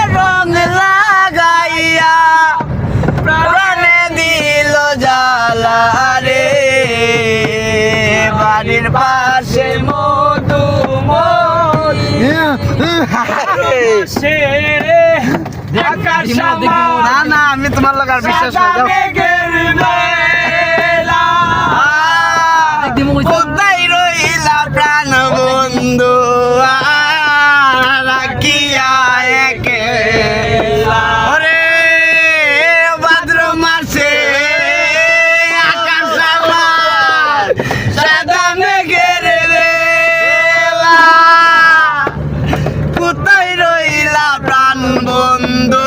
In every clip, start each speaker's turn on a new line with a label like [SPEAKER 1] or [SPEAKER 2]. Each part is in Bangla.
[SPEAKER 1] রং লাগাইয়া প্রাণে দিল জ্বালা রে বাড়ির পাশে মধুময়ী না না আমি তোমার লোক আর বিশ্বাস কোথায় রইলা প্রাণ বন্ধু রাখিয়া একেলা ওরে ভাদ্র মাসে আকাশ আমার সাদা মেঘের বেলা কোথায় রইলা প্রাণ বন্ধু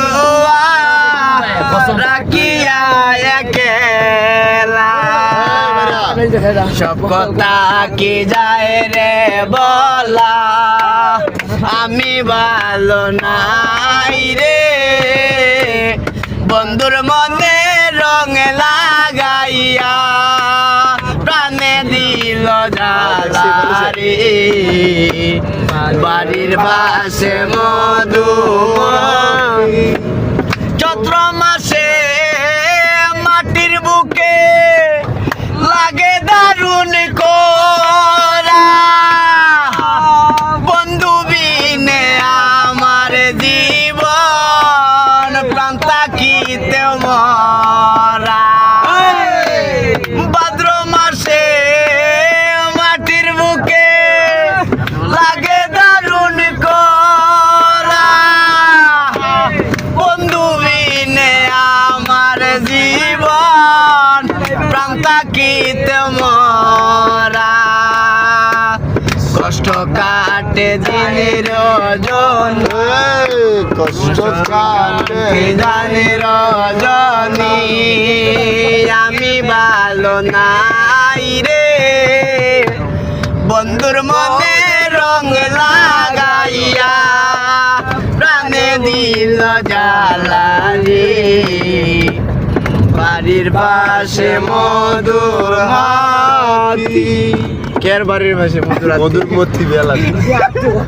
[SPEAKER 1] রাখিয়া একেলা সব কথা কি যায় রে বলা আমি ভালো নাই রে বন্ধুর মনে রং লাগাইয়া প্রাণে দিল জ্বালা রে বাড়ির পাশে মধুময়ী চৈত্র মাসে মাটির বুকে লাগে দারুণ কোরা বন্ধু বিনে আমার জীবন প্রাণ থাকিতে মরা ভাদ্র মাসে মাটির বুকে লাগে দারুণ কোরা বন্ধু বিনে আমার জীবন প্রাণ থাকিতে মরা কষ্ট কাটে দিনের
[SPEAKER 2] কষ্ট কাটে
[SPEAKER 1] দিনের রজনী আমি ভালো নাই রে বন্ধুর মনে রং লাগাইয়া প্রাণে দিল জ্বালা রে বাড়ির পাশে মধুর হাতি কের বাড়ির পাশে মধুর
[SPEAKER 2] মধুর মতি বেলা